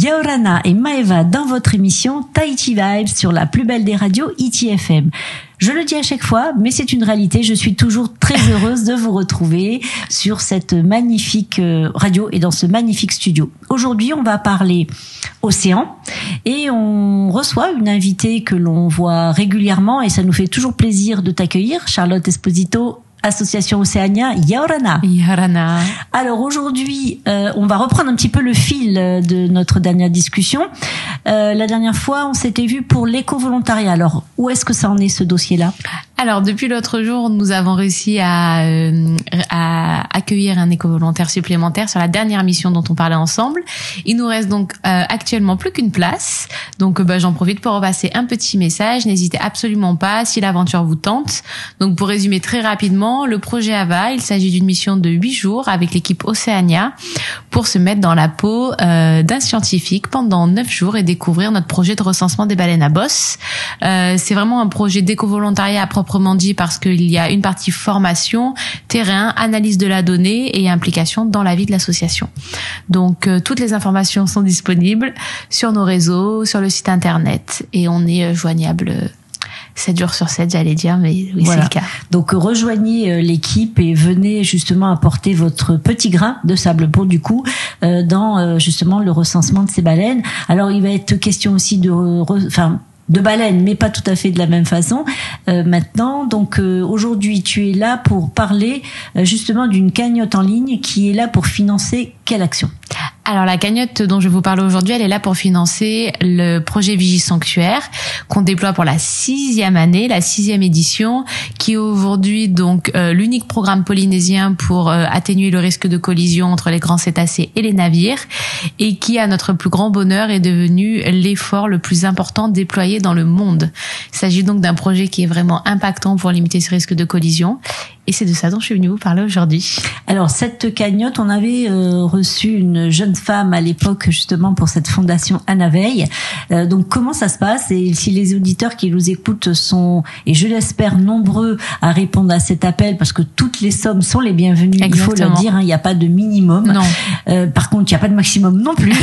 Yaorana et Maeva dans votre émission Tahiti Vibes sur la plus belle des radios ITFM. Je le dis à chaque fois, mais c'est une réalité. Je suis toujours très heureuse de vous retrouver sur cette magnifique radio et dans ce magnifique studio. Aujourd'hui, on va parler océan et on reçoit une invitée que l'on voit régulièrement et ça nous fait toujours plaisir de t'accueillir, Charlotte Esposito, Association Océania Yaorana. Yaorana. Alors aujourd'hui, on va reprendre un petit peu le fil de notre dernière discussion. La dernière fois, on s'était vu pour l'éco-volontariat. Alors, où est-ce que ça en est, ce dossier-là ? Alors, depuis l'autre jour, nous avons réussi à accueillir un éco-volontaire supplémentaire sur la dernière mission dont on parlait ensemble. Il nous reste donc actuellement plus qu'une place. Donc, j'en profite pour repasser un petit message. N'hésitez absolument pas si l'aventure vous tente. Donc, pour résumer très rapidement, le projet AVA, il s'agit d'une mission de 8 jours avec l'équipe Océania pour se mettre dans la peau d'un scientifique pendant 9 jours et découvrir notre projet de recensement des baleines à bosse. C'est vraiment un projet d'éco-volontariat à proprement dit parce qu'il y a une partie formation, terrain, analyse de la donnée et implication dans la vie de l'association. Donc toutes les informations sont disponibles sur nos réseaux, sur le site internet et on est joignable 7 jours sur 7, j'allais dire, mais oui, voilà. C'est le cas. Donc, rejoignez l'équipe et venez justement apporter votre petit grain de sable pour du coup, dans justement le recensement de ces baleines. Alors, il va être question aussi de baleines, mais pas tout à fait de la même façon. Maintenant, donc aujourd'hui, tu es là pour parler justement d'une cagnotte en ligne qui est là pour financer quelle action ? Alors la cagnotte dont je vais vous parler aujourd'hui, elle est là pour financer le projet Vigisanctuaire qu'on déploie pour la 6e année, la 6e édition, qui est aujourd'hui donc l'unique programme polynésien pour atténuer le risque de collision entre les grands cétacés et les navires et qui, à notre plus grand bonheur, est devenu l'effort le plus important déployé dans le monde. Il s'agit donc d'un projet qui est vraiment impactant pour limiter ce risque de collision. Et c'est de ça dont je suis venue vous parler aujourd'hui. Alors, cette cagnotte, on avait reçu une jeune femme à l'époque, justement, pour cette fondation Anna Veil. Donc, comment ça se passe ? Et si les auditeurs qui nous écoutent sont, et je l'espère, nombreux à répondre à cet appel, parce que toutes les sommes sont les bienvenues, exactement. Il faut le dire, il n'y a pas de minimum. Non. Par contre, il n'y a pas de maximum non plus.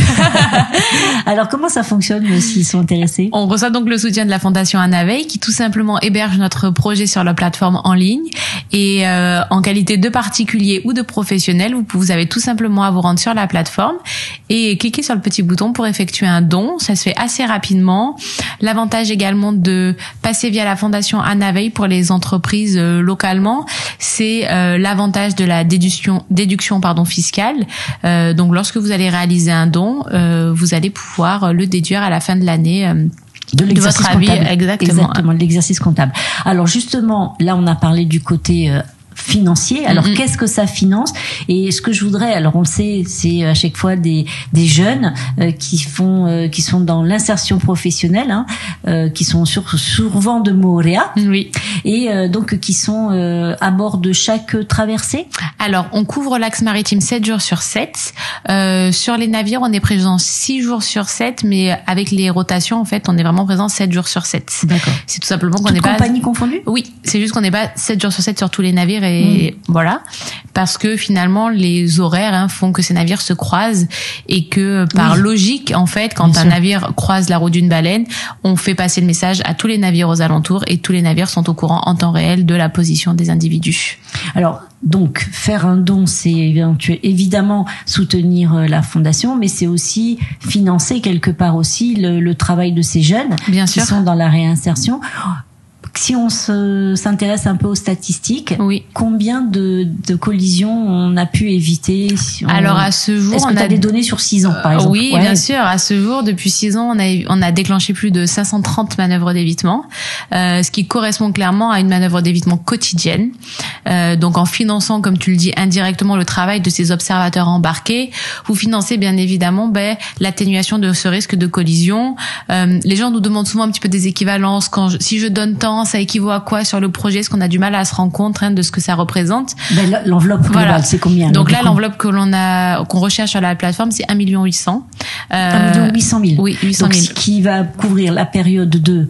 Alors, comment ça fonctionne s'ils sont intéressés ? On reçoit donc le soutien de la fondation Anna Veil, qui tout simplement héberge notre projet sur la plateforme en ligne. Et en qualité de particulier ou de professionnel, vous avez tout simplement à vous rendre sur la plateforme et cliquer sur le petit bouton pour effectuer un don. Ça se fait assez rapidement. L'avantage également de passer via la fondation Anna Veil pour les entreprises localement, c'est l'avantage de la déduction fiscale. Donc lorsque vous allez réaliser un don, vous allez pouvoir le déduire à la fin de l'année. De l'exercice comptable. Exactement, de l'exercice comptable. Alors justement, là on a parlé du côté financier. Alors qu'est-ce que ça finance ? Et ce que je voudrais, alors on le sait, c'est à chaque fois des jeunes qui sont dans l'insertion professionnelle, qui sont souvent de Moorea. Oui. Et donc qui sont à bord de chaque traversée. Alors on couvre l'axe maritime 7 jours sur 7. Sur les navires, on est présent 6 jours sur 7, mais avec les rotations, en fait, on est vraiment présent 7 jours sur 7. D'accord. C'est tout simplement qu'on n'est pas... compagnie confondue ? Oui, c'est juste qu'on n'est pas 7 jours sur 7 sur tous les navires et voilà. Parce que finalement, les horaires font que ces navires se croisent et que par logique, en fait, quand un navire croise la route d'une baleine, on fait passer le message à tous les navires aux alentours et tous les navires sont au courant en temps réel de la position des individus. Alors, donc, faire un don, c'est évidemment soutenir la fondation, mais c'est aussi financer quelque part aussi le travail de ces jeunes qui sont dans la réinsertion. Si on s'intéresse un peu aux statistiques, combien de collisions on a pu éviter Alors à ce jour, est-ce que tu as des données sur 6 ans, par exemple ? Oui, bien sûr. À ce jour, depuis 6 ans, on a déclenché plus de 530 manœuvres d'évitement, ce qui correspond clairement à une manœuvre d'évitement quotidienne. Donc en finançant, comme tu le dis, indirectement le travail de ces observateurs embarqués, vous financez bien évidemment l'atténuation de ce risque de collision. Les gens nous demandent souvent un petit peu des équivalences. Si je donne tant, ça équivaut à quoi sur le projet? Est-ce qu'on a du mal à se rendre compte de ce que ça représente? L'enveloppe globale, c'est combien? Donc là, l'enveloppe qu'on recherche sur la plateforme, c'est 1 800 000. 1 800 000. Oui, 800 000. Donc, ce qui va couvrir la période de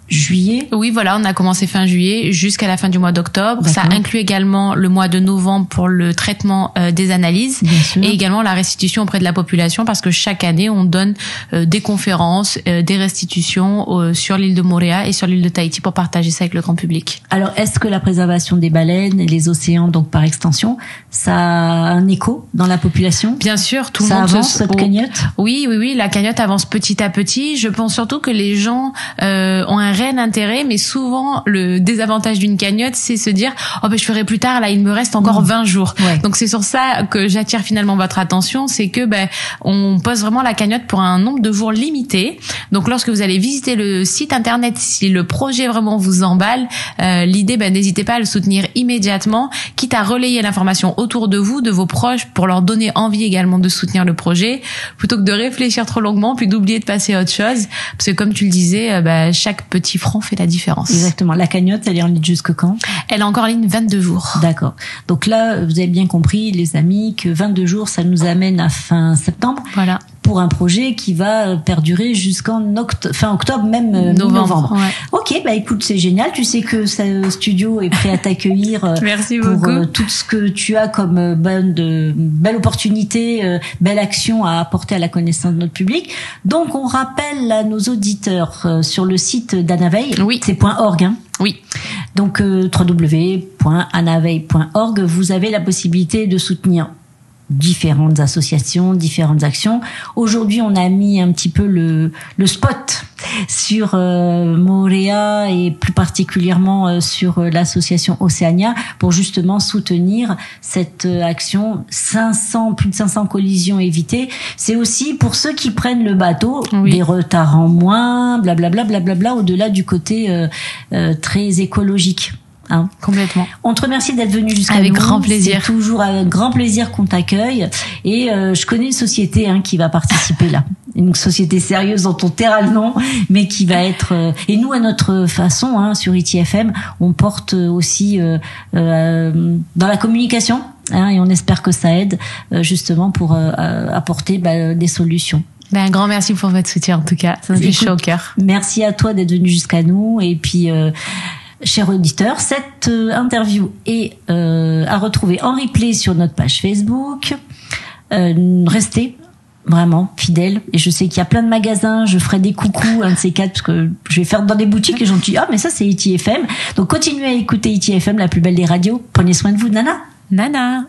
juillet. Oui, voilà, on a commencé fin juillet jusqu'à la fin du mois d'octobre. D'accord. Ça inclut également le mois de novembre pour le traitement des analyses et également la restitution auprès de la population parce que chaque année, on donne des conférences, des restitutions sur l'île de Moorea et sur l'île de Tahiti pour partager ça avec le grand public. Alors, est-ce que la préservation des baleines et les océans, donc par extension, ça a un écho dans la population? Bien sûr, tout le ça monde avance, cette cagnotte? Oui, la cagnotte avance petit à petit. Je pense surtout que les gens ont un réel intérêt, mais souvent le désavantage d'une cagnotte, c'est se dire je ferai plus tard, là il me reste encore 20 jours. Ouais. Donc c'est sur ça que j'attire finalement votre attention, c'est que on pose vraiment la cagnotte pour un nombre de jours limité. Donc lorsque vous allez visiter le site internet, si le projet vraiment vous emballe, l'idée n'hésitez pas à le soutenir immédiatement, quitte à relayer l'information autour de vous, de vos proches, pour leur donner envie également de soutenir le projet, plutôt que de réfléchir trop longuement puis d'oublier de passer à autre chose, parce que comme tu le disais, chaque petit franc fait la différence. Exactement. La cagnotte, elle est en ligne jusque quand? Elle est encore en ligne 22 jours. D'accord. Donc là, vous avez bien compris, les amis, que 22 jours, ça nous amène à fin septembre. Voilà. Pour un projet qui va perdurer jusqu'en fin octobre, même novembre. Ouais. Ok, écoute, c'est génial. Tu sais que ce studio est prêt à t'accueillir. Merci pour beaucoup. Tout ce que tu as comme belle opportunité, belle action à apporter à la connaissance de notre public. Donc, on rappelle à nos auditeurs sur le site d'Anaveil. Oui. C'est .org, hein. Oui. Donc, www.anaveil.org. Vous avez la possibilité de soutenir différentes associations, différentes actions. Aujourd'hui, on a mis un petit peu le spot sur Moorea et plus particulièrement sur l'association Océania pour justement soutenir cette action. Plus de 500 collisions évitées. C'est aussi pour ceux qui prennent le bateau, des retards en moins, blablabla, au-delà du côté très écologique. Hein. Complètement. On te remercie d'être venu jusqu'à nous. Avec grand plaisir. C'est toujours avec grand plaisir qu'on t'accueille. Et je connais une société qui va participer là. Une société sérieuse dont on taira le nom, mais qui va être... et nous, à notre façon, sur ITFM, on porte aussi dans la communication. Et on espère que ça aide justement pour apporter des solutions. Un grand merci pour votre soutien en tout cas. Ça me fait chaud au cœur. Merci à toi d'être venu jusqu'à nous. Et puis... chers auditeurs, cette interview est à retrouver en replay sur notre page Facebook. Restez vraiment fidèles. Et je sais qu'il y a plein de magasins. Je ferai des coucous, un de ces quatre, parce que je vais faire dans des boutiques et j'en dis mais ça c'est ITFM. Donc continuez à écouter ITFM, la plus belle des radios. Prenez soin de vous, Nana. Nana.